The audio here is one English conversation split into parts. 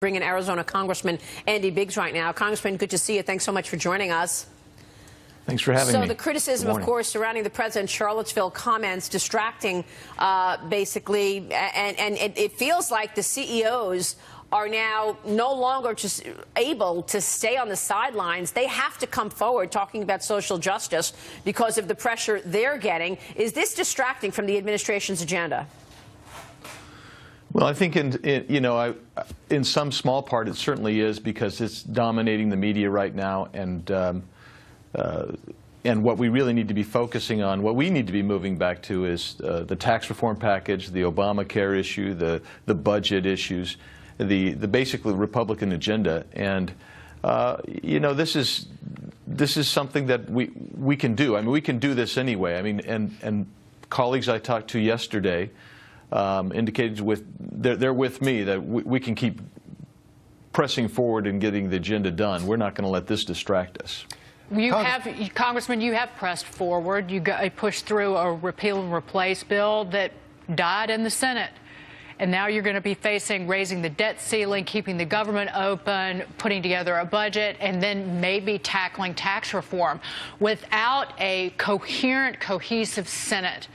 Bring in Arizona Congressman Andy Biggs right now. Congressman, good to see you. Thanks so much for joining us. Thanks for having me. So the criticism, of course, surrounding the president's Charlottesville comments, distracting, basically, and it feels like the CEOs are now no longer just able to stay on the sidelines. They have to come forward talking about social justice because of the pressure they're getting. Is this distracting from the administration's agenda? Well, I think in some small part it certainly is, because it's dominating the media right now, and what we really need to be focusing on, what we need to be moving back to, is the tax reform package, the Obamacare issue, the budget issues, the basically Republican agenda, and this is something that we can do. I mean, we can do this anyway. I mean, and colleagues I talked to yesterday indicated they're with me that we can keep pressing forward and getting the agenda done. We're not going to let this distract us. Congressman, you have pressed forward. You pushed through a repeal and replace bill that died in the Senate. And now you're going to be facing raising the debt ceiling, keeping the government open, putting together a budget, and then maybe tackling tax reform. Without a coherent, cohesive Senate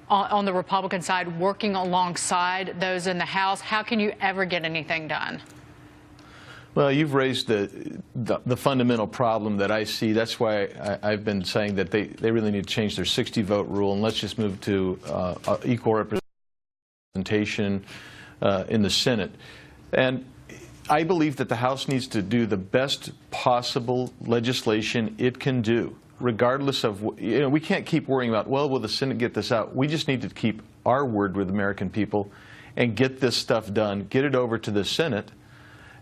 on the Republican side working alongside those in the House, how can you ever get anything done? Well, you've raised the fundamental problem that I see. That's why I've been saying that they really need to change their 60-vote rule, and let's just move to equal representation in the Senate. And I believe that the House needs to do the best possible legislation it can do, regardless of, we can't keep worrying about, well, will the Senate get this out? We just need to keep our word with the American people and get this stuff done, get it over to the Senate,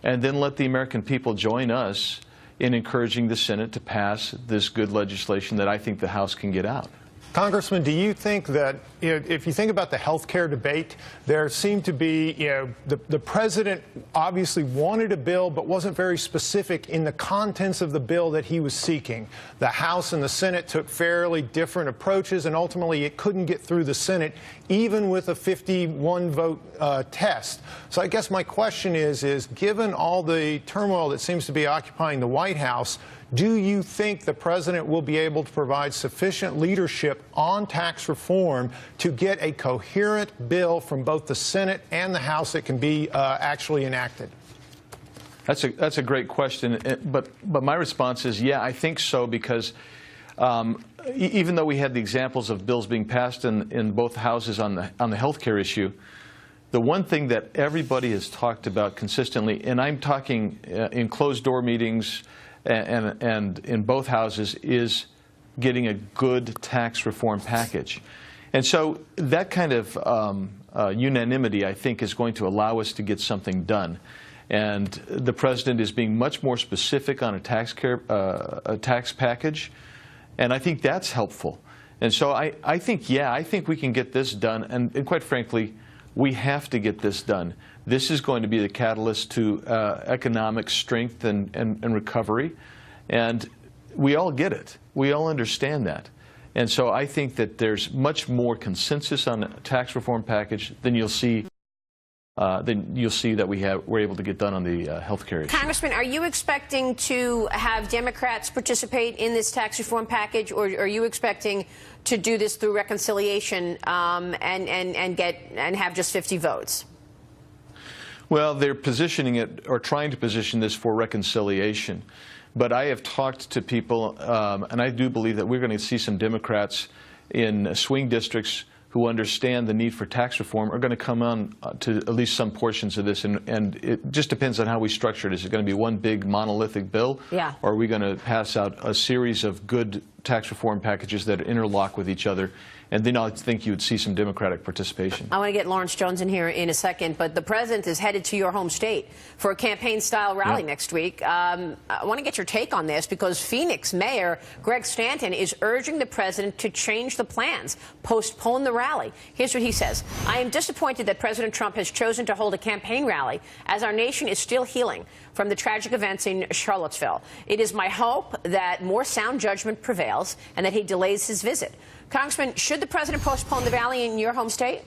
and then let the American people join us in encouraging the Senate to pass this good legislation that I think the House can get out. Congressman, do you think that, if you think about the health care debate, there seemed to be, the president obviously wanted a bill but wasn't very specific in the contents of the bill that he was seeking. The House and the Senate took fairly different approaches, and ultimately it couldn't get through the Senate, even with a 51-vote test. So I guess my question is given all the turmoil that seems to be occupying the White House, do you think the president will be able to provide sufficient leadership on tax reform to get a coherent bill from both the Senate and the House that can be actually enacted? That's a great question, but my response is, yeah, I think so, because even though we had the examples of bills being passed in both houses on the health care issue, the one thing that everybody has talked about consistently, and I'm talking in closed-door meetings and in both houses, is getting a good tax reform package. And so that kind of unanimity, I think, is going to allow us to get something done. And the president is being much more specific on a tax package, and I think that's helpful. And so I think, yeah, I think we can get this done, and quite frankly, we have to get this done. This is going to be the catalyst to economic strength and recovery, and we all get it. We all understand that. And so I think that there's much more consensus on the tax reform package than you'll see that we're able to get done on the health care issue. Congressman, are you expecting to have Democrats participate in this tax reform package, or are you expecting to do this through reconciliation and have just 50 votes? Well, they're positioning it, or trying to position this, for reconciliation. But I have talked to people, and I do believe that we're going to see some Democrats in swing districts who understand the need for tax reform are going to come on to at least some portions of this, and it just depends on how we structure it. Is it going to be one big monolithic bill? Yeah. Or are we going to pass out a series of good tax reform packages that interlock with each other? And then I think you would see some Democratic participation. I want to get Lawrence Jones in here in a second, but the president is headed to your home state for a campaign-style rally next week. I want to get your take on this, because Phoenix Mayor Greg Stanton is urging the president to change the plans, postpone the rally. Here's what he says. I am disappointed that President Trump has chosen to hold a campaign rally as our nation is still healing from the tragic events in Charlottesville. It is my hope that more sound judgment prevails and that he delays his visit. Congressman, should the president postpone the rally in your home state?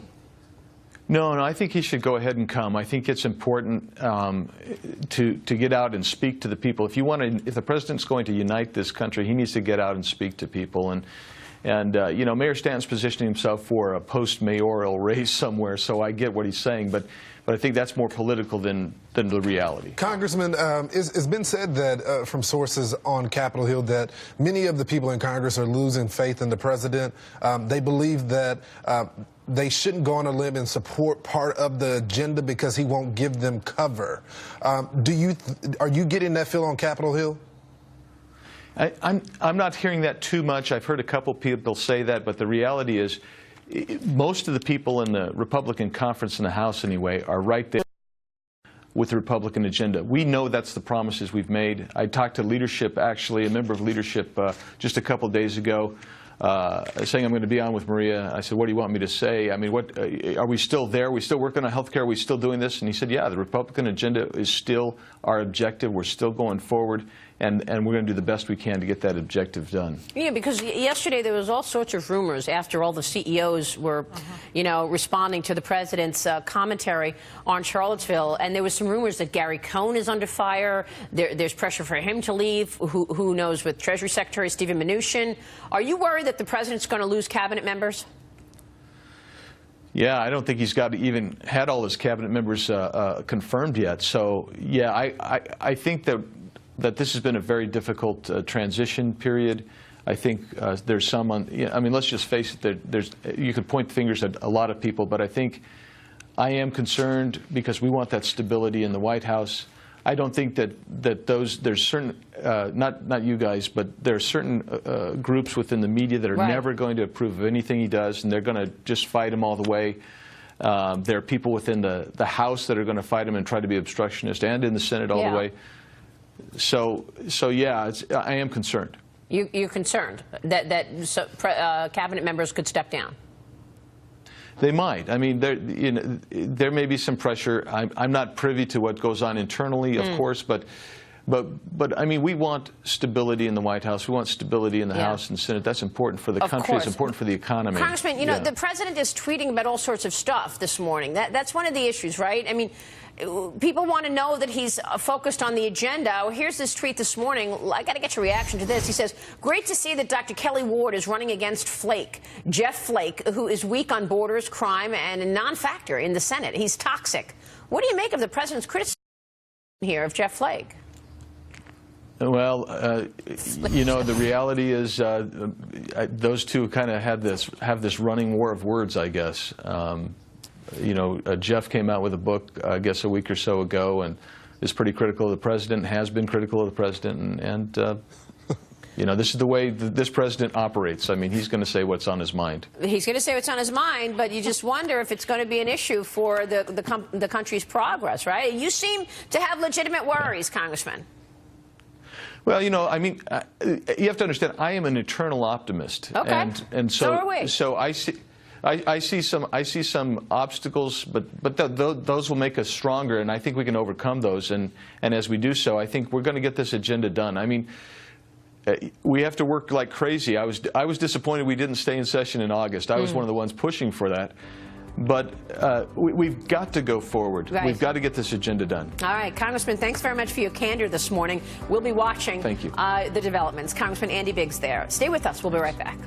No, I think he should go ahead and come. I think it's important to get out and speak to the people. If the president's going to unite this country, he needs to get out and speak to people. And you know, Mayor Stanton's positioning himself for a post-mayoral race somewhere, so I get what he's saying, but I think that's more political than the reality. Congressman, it's been said that from sources on Capitol Hill that many of the people in Congress are losing faith in the president. They believe that they shouldn't go on a limb and support part of the agenda because he won't give them cover. Are you getting that feel on Capitol Hill? I'm not hearing that too much. I've heard a couple people say that, but the reality is most of the people in the Republican conference in the House anyway are right there with the Republican agenda. We know that's the promises we've made. I talked to leadership, actually, a member of leadership just a couple days ago, saying I'm going to be on with Maria. I said, what do you want me to say? I mean, what are we still there? Are we still working on health care? Are we still doing this? And he said, yeah, the Republican agenda is still our objective. We're still going forward, and we're going to do the best we can to get that objective done. Yeah, because yesterday there was all sorts of rumors after all the CEOs were, you know, responding to the president's commentary on Charlottesville, and there was some rumors that Gary Cohn is under fire. There's pressure for him to leave. Who knows with Treasury Secretary Steven Mnuchin? Are you worried that the president's going to lose cabinet members? Yeah, I don't think he's even had all his cabinet members confirmed yet. So, yeah, I think that this has been a very difficult transition period. I think there's some, I mean, let's just face it, you could point fingers at a lot of people, but I think I am concerned because we want that stability in the White House. I don't think that there's certain, not you guys, but there are certain groups within the media that are never going to approve of anything he does, and they're going to just fight him all the way. There are people within the House that are going to fight him and try to be obstructionist, and in the Senate all the way. So yeah, I am concerned. You're concerned that cabinet members could step down? They might. I mean, there may be some pressure. I'm not privy to what goes on internally, of course, but I mean, we want stability in the White House. We want stability in the House and Senate. That's important for the country. It's important for the economy. Congressman, you know, the president is tweeting about all sorts of stuff this morning. That's one of the issues, right? I mean, people want to know that he's focused on the agenda. Well, here's this tweet this morning. I got to get your reaction to this. He says, great to see that Dr. Kelly Ward is running against Flake, Jeff Flake, who is weak on borders, crime, and a non-factor in the Senate. He's toxic. What do you make of the president's criticism here of Jeff Flake? Well, you know, the reality is those two kind of have this running war of words, I guess. You know, Jeff came out with a book, I guess, a week or so ago, and is pretty critical of the president, has been critical of the president, and you know, this is the way this president operates. I mean, he's going to say what's on his mind. He's going to say what's on his mind, but you just wonder if it's going to be an issue for the country's progress, right? You seem to have legitimate worries, Congressman. Well, you know, I mean, you have to understand, I am an eternal optimist. Okay. And so are we. So I see some obstacles, but those will make us stronger, and I think we can overcome those. And as we do so, I think we're going to get this agenda done. I mean, we have to work like crazy. I was disappointed we didn't stay in session in August. I was one of the ones pushing for that. But we've got to go forward. Right. We've got to get this agenda done. All right, Congressman, thanks very much for your candor this morning. We'll be watching Thank you. The developments. Congressman Andy Biggs there. Stay with us. We'll be right back.